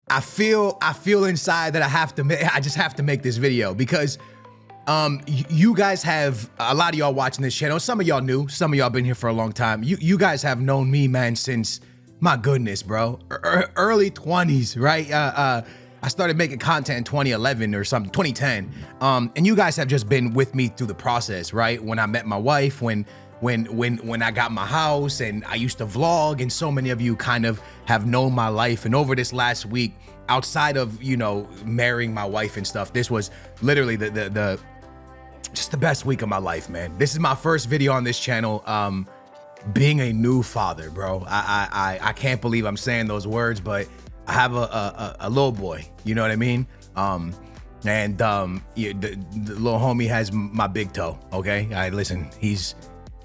I feel inside that I just have to make this video because you guys have a lot of y'all watching this channel. Some of y'all new, some of y'all been here for a long time. You guys have known me, man, since my goodness, bro, early 20s, right? I started making content in 2011 or something, 2010. And you guys have just been with me through the process, right? When I met my wife, when I got my house, and I used to vlog, and so many of you kind of have known my life. And over this last week, outside of, you know, marrying my wife and stuff, this was literally just the best week of my life, man. This is my first video on this channel, being a new father, bro. I can't believe I'm saying those words, but I have a little boy, you know what I mean? Yeah, the little homie has my big toe, okay? All right, listen, he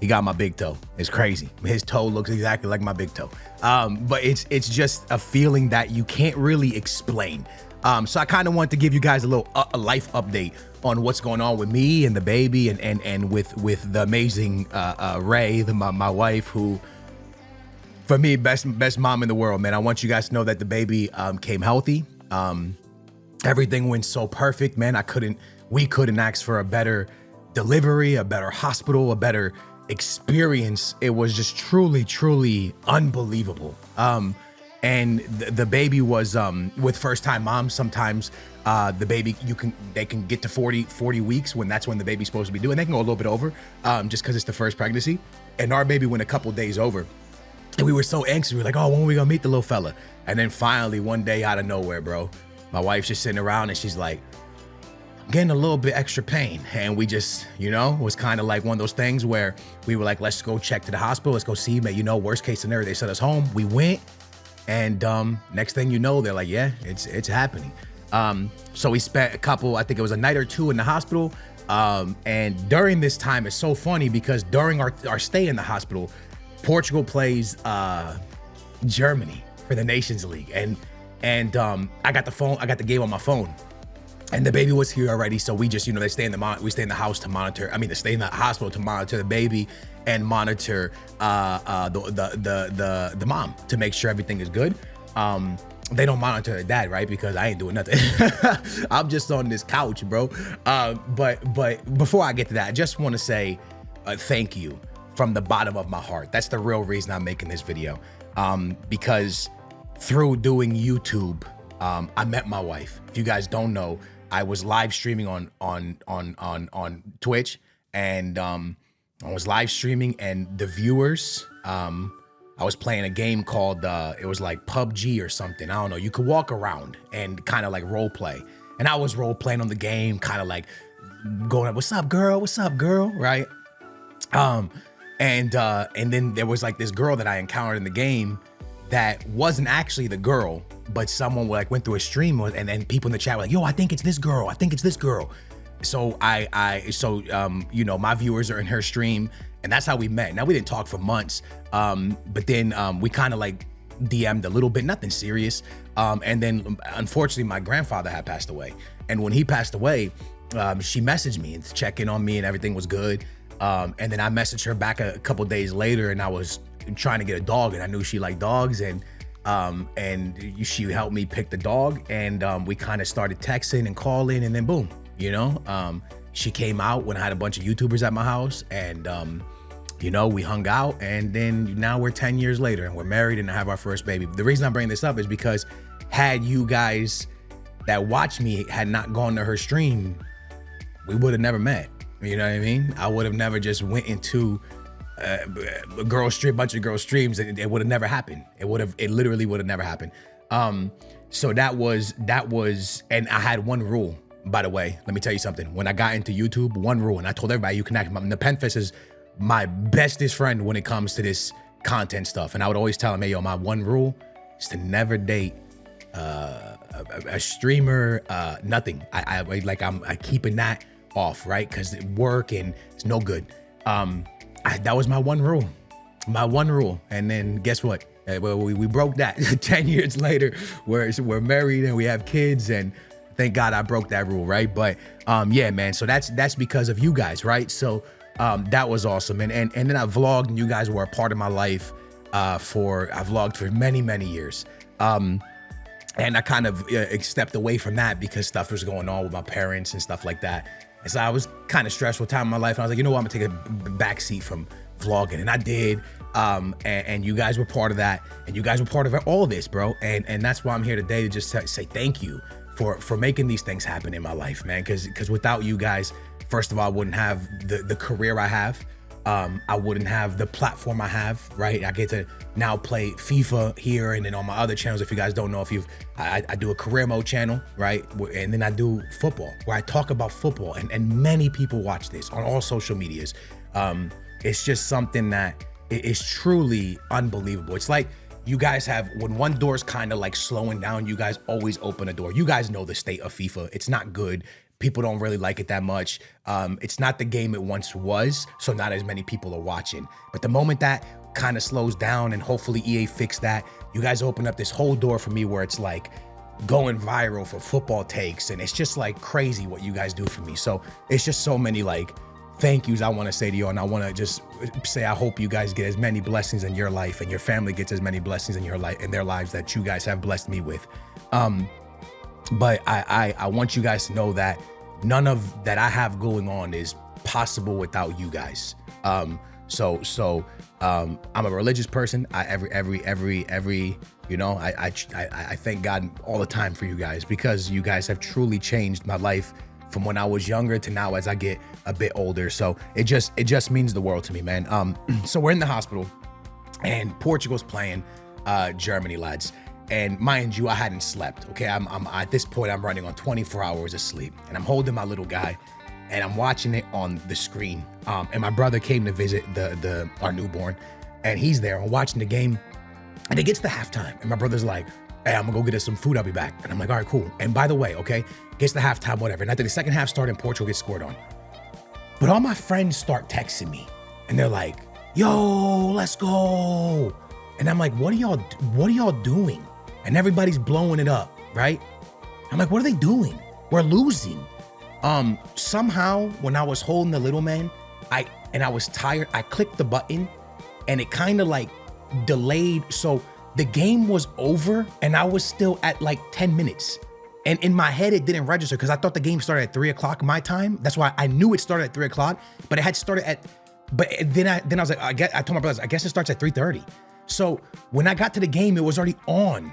got my big toe. It's crazy. His toe looks exactly like my big toe. But it's just a feeling that you can't really explain. So I kind of want to give you guys a little life update on what's going on with me and the baby and with the amazing Ray, my wife, who, for me, best mom in the world, man. I want you guys to know that the baby came healthy. Everything went so perfect, man. We couldn't ask for a better delivery, a better hospital, a better experience. It was just truly unbelievable. And the baby was with first-time moms, sometimes the baby, they can get to 40 weeks that's when the baby's supposed to be due, and they can go a little bit over just because it's the first pregnancy. And our baby went a couple days over, and we were so anxious. We were like, oh, when are we gonna meet the little fella? And then finally one day out of nowhere, bro, my wife's just sitting around and she's like, I'm getting a little bit extra pain. And we just, you know, was kind of like one of those things where we were like, let's go check to the hospital. Let's go see, man, you know, worst case scenario, they sent us home. We went. And next thing you know, they're like, yeah, it's happening. So we spent I think it was a night or two in the hospital. And during this time, it's so funny because during our stay in the hospital, Portugal plays Germany for the Nations League. And I got the game on my phone. And the baby was here already, so we just, you know, we stay in the house to monitor. I mean, they stay in the hospital to monitor the baby and monitor the mom to make sure everything is good. They don't monitor the dad, right? Because I ain't doing nothing. I'm just on this couch, bro. But before I get to that, I just want to say thank you from the bottom of my heart. That's the real reason I'm making this video, because through doing YouTube, I met my wife. If you guys don't know, I was live streaming on Twitch, and I was live streaming, and the viewers, I was playing a game called, it was like PUBG or something. I don't know. You could walk around and kind of like role play. And I was role playing on the game, kind of like going up, what's up, girl? What's up, girl? Right? And then there was like this girl that I encountered in the game that wasn't actually the girl, but someone like went through a stream and then people in the chat were like, yo, I think it's this girl. I think it's this girl. So you know, my viewers are in her stream, and that's how we met. Now, we didn't talk for months, but then we kind of like DM'd a little bit, nothing serious. And then unfortunately, my grandfather had passed away. And when he passed away, she messaged me to check in on me and everything was good. And then I messaged her back a couple days later, and I was trying to get a dog, and I knew she liked dogs, and she helped me pick the dog, and we kind of started texting and calling, and then boom, you know, she came out when I had a bunch of YouTubers at my house, and you know, we hung out, and then now we're 10 years later, and we're married and I have our first baby. The reason I'm bringing this up is because had you guys that watch me had not gone to her stream, we would have never met. You know what I mean? I would have never just went into a bunch of girl streams, and it would have never happened. It literally would have never happened. So that was, and I had one rule, by the way. Let me tell you something. When I got into YouTube, one rule, and I told everybody, you can act, Nepenthes is my bestest friend when it comes to this content stuff. And I would always tell him, hey, yo, my one rule is to never date a streamer, nothing. I'm keeping that off, right? Because work and it's no good. That was my one rule. And then guess what? We broke that. 10 years later, we're married and we have kids, and thank God I broke that rule, right? But yeah, man. So that's because of you guys, right? So that was awesome. And then I vlogged, and you guys were a part of my life. I vlogged for many years. And I kind of stepped away from that because stuff was going on with my parents and stuff like that. And so I was kind of stressful time in my life. And I was like, you know what, I'm gonna take a back seat from vlogging. And I did. And you guys were part of that. And you guys were part of all of this, bro. And that's why I'm here today to just say thank you for making these things happen in my life, man. Because without you guys, first of all, I wouldn't have the career I have. I wouldn't have the platform I have, right? I get to now play FIFA here and then on my other channels. If you guys don't know, I do a career mode channel, right? And then I do football where I talk about football and many people watch this on all social medias. It's just something that is truly unbelievable. It's like you guys have, when one door's kind of like slowing down, you guys always open a door. You guys know the state of FIFA. It's not good. People don't really like it that much. It's not the game it once was, so not as many people are watching. But the moment that kind of slows down, and hopefully EA fix that, you guys open up this whole door for me where it's like going viral for football takes, and it's just like crazy what you guys do for me. So it's just so many like thank yous I want to say to you, and I want to just say I hope you guys get as many blessings in your life and your family gets as many blessings in your life, in their lives, that you guys have blessed me with. But I want you guys to know that none of that I have going on is possible without you guys. So I'm a religious person. You know, I thank God all the time for you guys, because you guys have truly changed my life from when I was younger to now as I get a bit older. So it just means the world to me, man. So we're in the hospital and Portugal's playing Germany, lads. And mind you, I hadn't slept. Okay, I'm at this point, I'm running on 24 hours of sleep, and I'm holding my little guy, and I'm watching it on the screen. And my brother came to visit our newborn, and he's there. I'm watching the game, and it gets to halftime, and my brother's like, "Hey, I'm gonna go get us some food. I'll be back." And I'm like, "All right, cool." And by the way, okay, gets to halftime, whatever. And after the second half started, Portugal gets scored on. But all my friends start texting me, and they're like, "Yo, let's go!" And I'm like, "What are y'all doing?" And everybody's blowing it up, right? I'm like, what are they doing? We're losing. Somehow when I was holding the little man, I was tired, I clicked the button and it kind of like delayed. So the game was over and I was still at like 10 minutes. And in my head, it didn't register because I thought the game started at 3 o'clock my time. That's why I knew it started at 3 o'clock, but it had started but then I was like, I told my brothers, I guess it starts at 3:30. So when I got to the game, it was already on.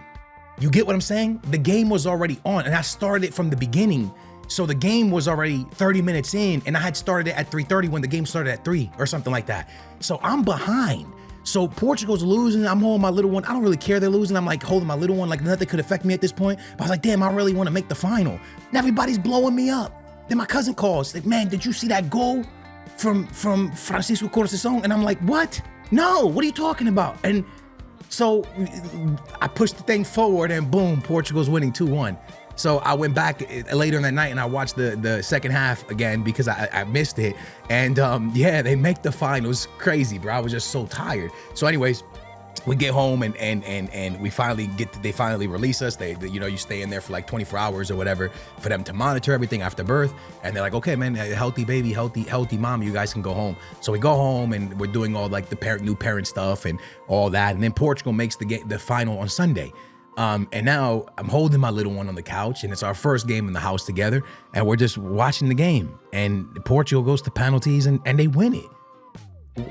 You get what I'm saying? The game was already on and I started it from the beginning. So the game was already 30 minutes in and I had started it at 3:30 when the game started at 3 or something like that. So I'm behind. So Portugal's losing. I'm holding my little one. I don't really care they're losing. I'm like holding my little one like nothing could affect me at this point. But I was like, damn, I really want to make the final. And everybody's blowing me up. Then my cousin calls like, man, did you see that goal from Francisco Corazon? And I'm like, what? No, what are you talking about? And so I pushed the thing forward and boom, Portugal's winning 2-1. So I went back later in that night and I watched the second half again because I missed it. And yeah, they make the finals. Crazy, bro. I was just so tired. So anyways, we get home and we finally they finally release us. They you know, you stay in there for like 24 hours or whatever for them to monitor everything after birth. And they're like, okay, man, healthy baby, healthy mom, you guys can go home. So we go home and we're doing all like the new parent stuff and all that. And then Portugal makes the final on Sunday. And now I'm holding my little one on the couch and it's our first game in the house together. And we're just watching the game and Portugal goes to penalties and they win it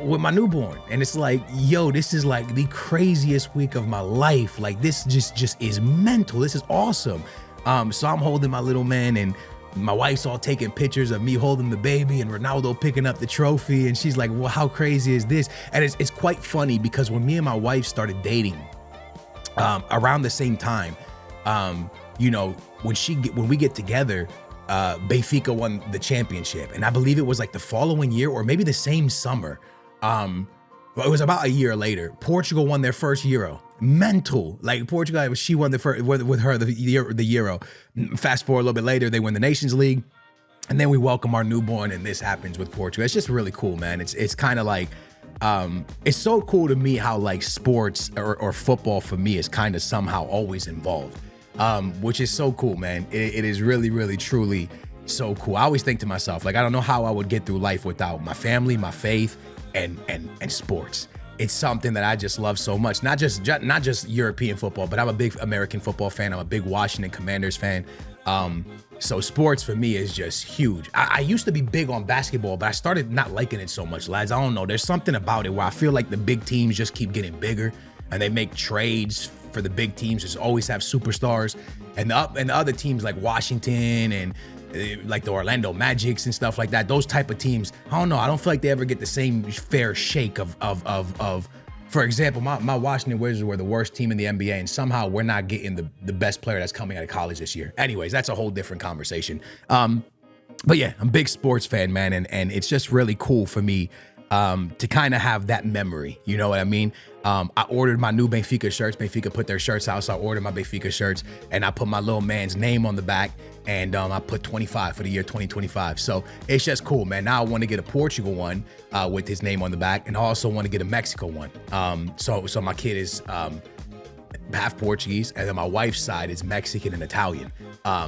with my newborn. And it's like, yo, this is like the craziest week of my life. Like this just is mental. This is awesome. So I'm holding my little man and my wife's all taking pictures of me holding the baby and Ronaldo picking up the trophy. And she's like, well, how crazy is this? And it's quite funny because when me and my wife started dating, around the same time, you know, when we get together, Benfica won the championship. And I believe it was like the following year or maybe the same summer. It was about a year later. Portugal won their first Euro. Mental. Like Portugal, she won the first with her the Euro. Fast forward a little bit later, they win the Nations League. And then we welcome our newborn and this happens with Portugal. It's just really cool, man. It's kind of like, it's so cool to me how like sports or football for me is kind of somehow always involved, which is so cool, man. It is really, really, truly so cool. I always think to myself, like, I don't know how I would get through life without my family, my faith, and sports. it's something that I just love so much. Not just European football, but I'm a big American football fan. I'm a big Washington Commanders fan. So sports for me is just huge. I used to be big on basketball, but I started not liking it so much, lads. I don't know. There's something about it where I feel like the big teams just keep getting bigger, and they make trades for the big teams. Just always have superstars, and the other teams like Washington and like the Orlando Magics and stuff like that. Those type of teams, I don't know. I don't feel like they ever get the same fair shake of. For example, my Washington Wizards were the worst team in the NBA, and somehow we're not getting the best player that's coming out of college this year. Anyways, that's a whole different conversation. But yeah, I'm a big sports fan, man, and it's just really cool for me to kind of have that memory. You know what I mean? I ordered my new Benfica shirts. Benfica put their shirts out, so I ordered my Benfica shirts, and I put my little man's name on the back, and I put 25 for the year 2025. So it's just cool, man. Now I want to get a Portugal one with his name on the back, and I also want to get a Mexico one. So my kid is half Portuguese, and then my wife's side is Mexican and Italian.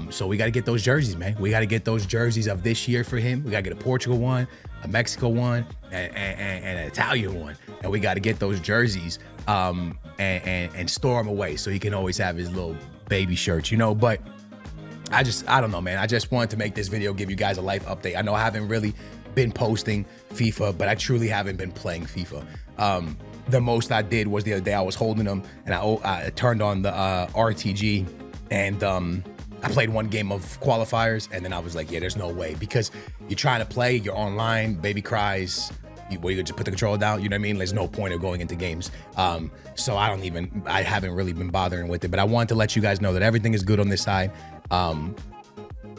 So we got to get those jerseys, man. We got to get those jerseys of this year for him. We got to get a Portugal one, a Mexico one, and an Italian one. And we got to get those jerseys and store them away so he can always have his little baby shirts, you know. But I don't know, man. I just wanted to make this video, give you guys a life update. I know I haven't really been posting FIFA, but I truly haven't been playing FIFA. The most I did was the other day. I was holding them, and I turned on the RTG, and I played one game of qualifiers, and then I was like, yeah, there's no way, because you're trying to play, you're online, baby cries, you just put the controller down, you know what I mean? There's no point of going into games. So I haven't really been bothering with it, but I wanted to let you guys know that everything is good on this side.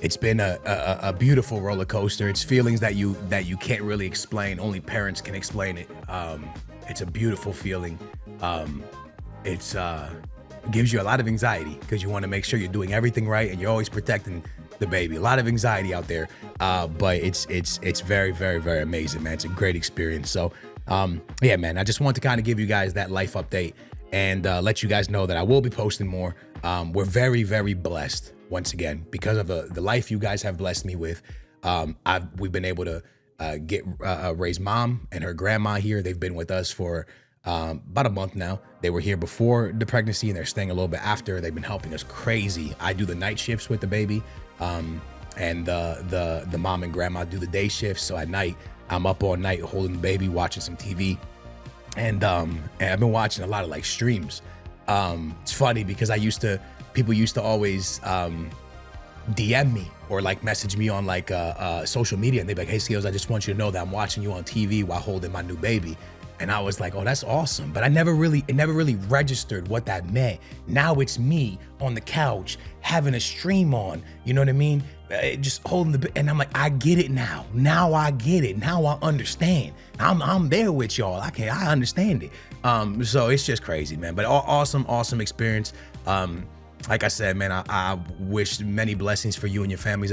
It's been a beautiful roller coaster. It's feelings that you can't really explain. Only parents can explain it. It's a beautiful feeling. It gives you a lot of anxiety because you want to make sure you're doing everything right and you're always protecting the baby. A lot of anxiety out there, but it's very, very, very amazing, man. It's a great experience. So, yeah, man, I just want to kind of give you guys that life update and let you guys know that I will be posting more. We're very, very blessed once again because of the life you guys have blessed me with. We've been able to raise mom and her grandma here. They've been with us for about a month now. They were here before the pregnancy and they're staying a little bit after. They've been helping us crazy. I do the night shifts with the baby, and the mom and grandma do the day shifts. So at night, I'm up all night holding the baby, watching some TV, and I've been watching a lot of like streams. It's funny because people used to always DM me or like message me on like social media, and they'd be like, hey Skills, I just want you to know that I'm watching you on TV while holding my new baby. And I was like, oh, that's awesome. But it never really registered what that meant. Now it's me on the couch having a stream on, you know what I mean? Just holding and I'm like, I get it now. Now I get it. Now I understand. I'm there with y'all. I understand it. So it's just crazy, man. But awesome experience. Like I said, man, I wish many blessings for you and your families.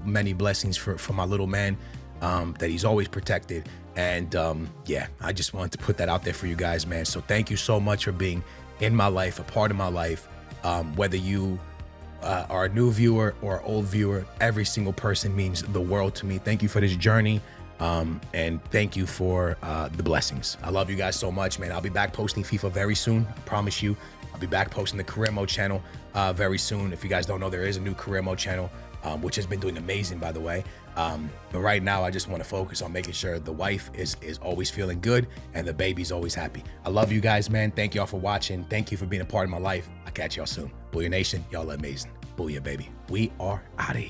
Many blessings for my little man, that he's always protected. And yeah, I just wanted to put that out there for you guys, man. So thank you so much for being in my life, a part of my life. Whether you are a new viewer or old viewer, every single person means the world to me. Thank you for this journey. And thank you for the blessings. I love you guys so much, man. I'll be back posting FIFA very soon. I promise you. I'll be back posting the Career Mode channel very soon. If you guys don't know, there is a new Career Mode channel, which has been doing amazing, by the way. But right now, I just want to focus on making sure the wife is always feeling good and the baby's always happy. I love you guys, man. Thank y'all for watching. Thank you for being a part of my life. I'll catch y'all soon. Booyah Nation, y'all are amazing. Booyah, baby. We are out of here.